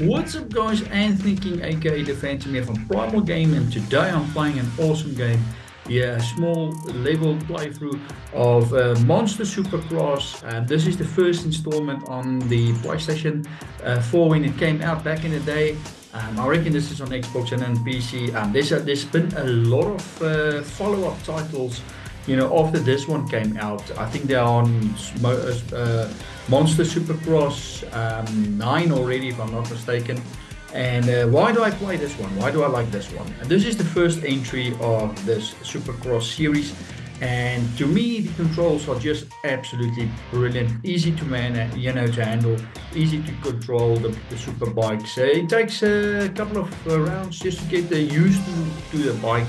What's up guys, Anthony King aka The Phantom here from Primal Game, and today I'm playing an awesome game. Yeah, a small level playthrough of Monster Supercross. This is the first installment on the PlayStation 4 when it came out back in the day. I reckon this is on Xbox and on PC. There's been a lot of follow-up titles, after this one came out. I think they're on Monster Supercross 9 already, if I'm not mistaken. And why do I play this one? Why do I like this one? And this is the first entry of this Supercross series. And to me, the controls are just absolutely brilliant. Easy to to handle, easy to control the super bikes. It takes a couple of rounds just to get used to the bike.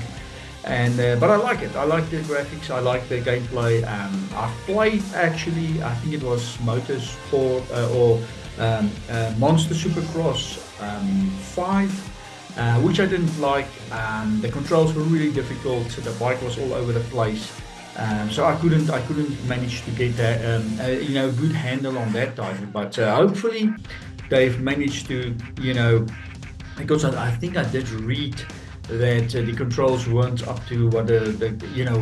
And but I like it. I like the graphics. I like the gameplay. I've played actually. I think it was Motorsport or Monster Supercross 5, which I didn't like. The controls were really difficult. The bike was all over the place. So I couldn't manage to get that good handle on that title. But hopefully they've managed to because I think I did read that the controls weren't up to what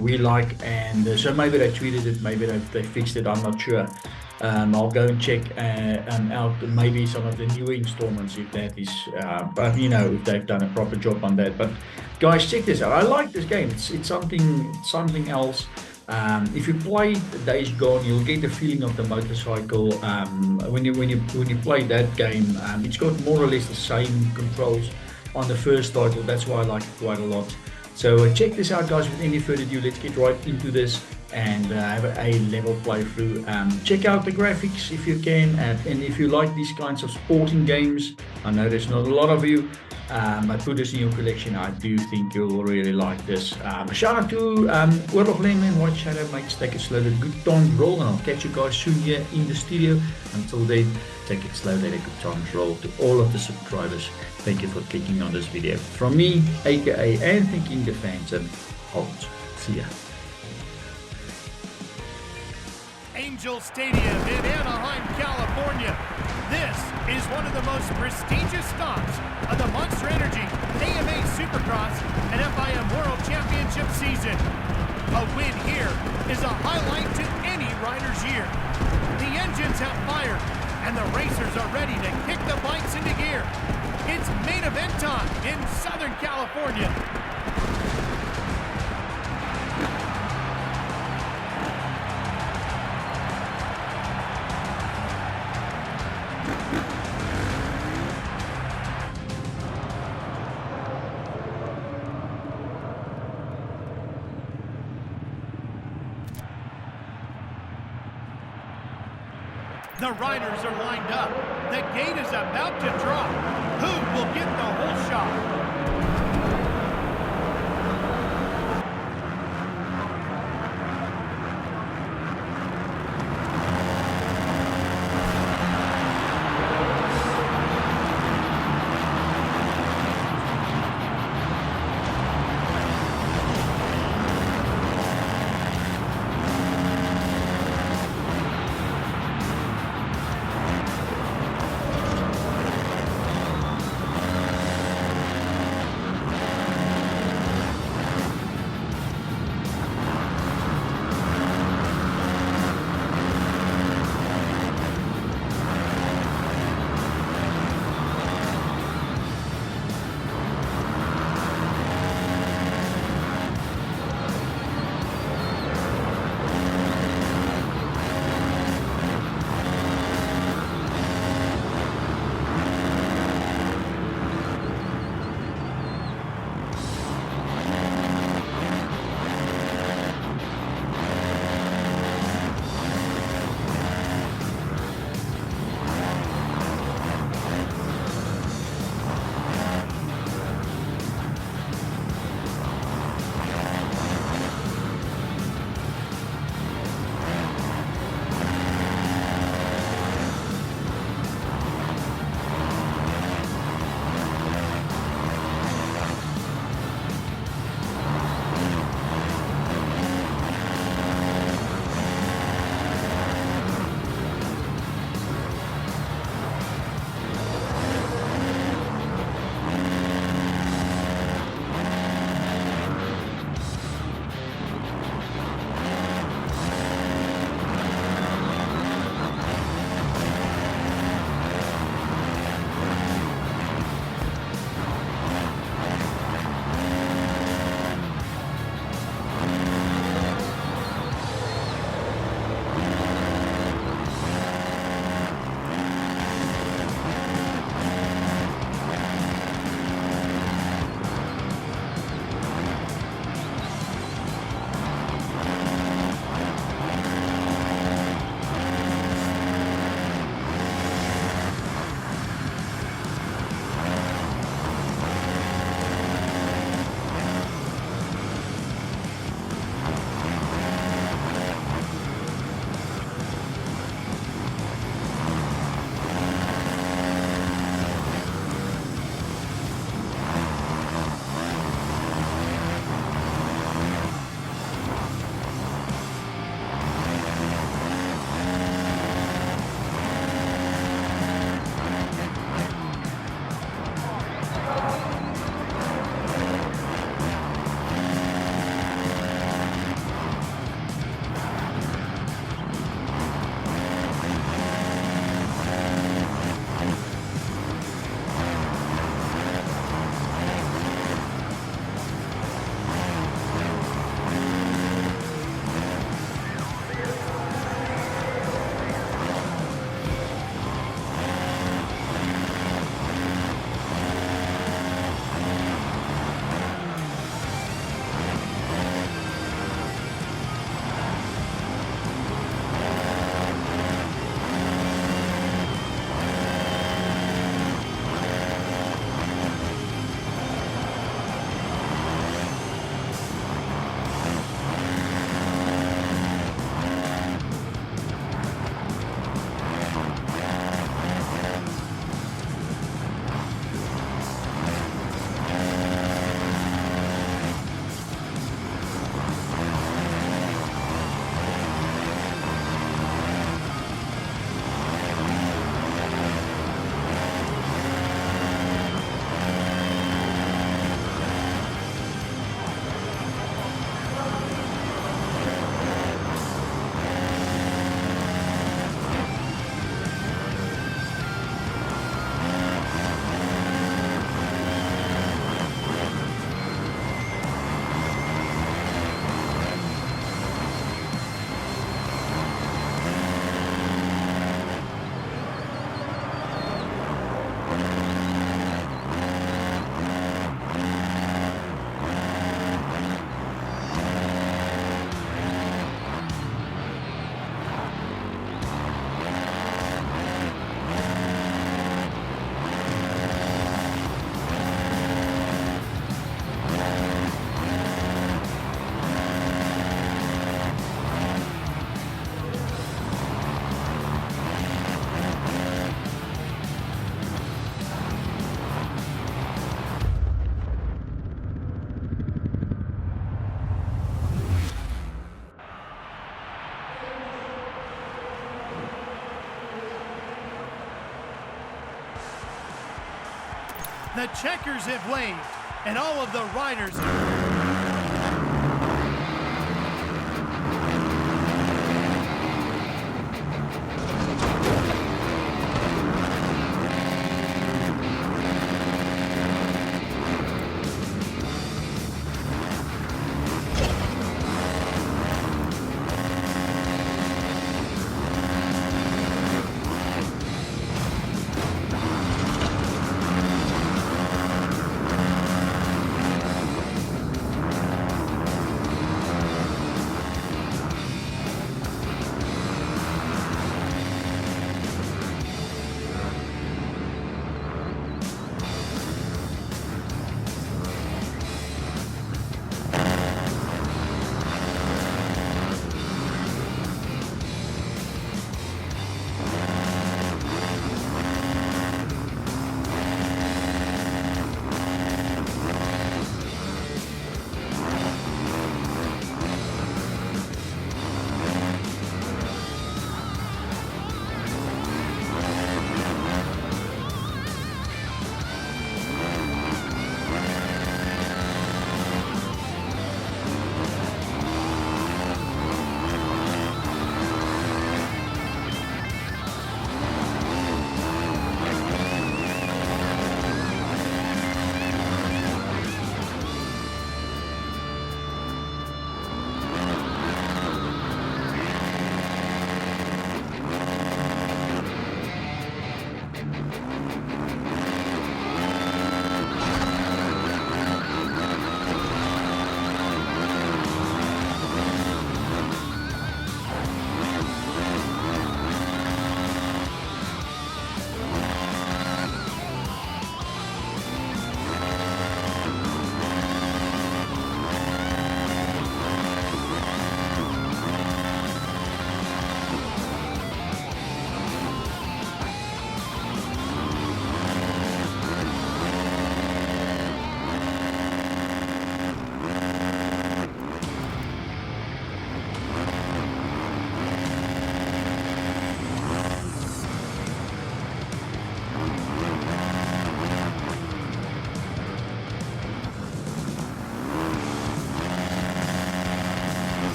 we like, and so maybe they tweeted it, maybe they fixed it. I'm not sure. I'll go and check out maybe some of the newer installments if that is, but if they've done a proper job on that. But guys, check this out. I like this game. It's something else. If you play Days Gone, you'll get the feeling of the motorcycle. When you play that game, it's got more or less the same controls on the first title. That's why I like it quite a lot. So check this out guys. With any further ado, let's get right into this and have a level playthrough. Check out the graphics if you can, and if you like these kinds of sporting games, I know there's not a lot of you, but put this in your collection. I do think you'll really like this. Shout out to World of Lemon, White Shadow, Mates, take it slow, let a good time roll, and I'll catch you guys soon here in the studio. Until then, take it slow, let a good times roll. To all of the subscribers, thank you for clicking on this video. From me, aka Anthony King the Phantom, out. See ya. Angel Stadium in Anaheim, California. This is one of the most prestigious stops of the Monster Energy AMA Supercross and FIM World Championship season. A win here is a highlight to any rider's year. The engines have fired, and the racers are ready to kick the bikes into gear. It's main event time in Southern California. The riders are lined up. The gate is about to drop. Who will get the whole shot? The checkers have waved, and all of the riders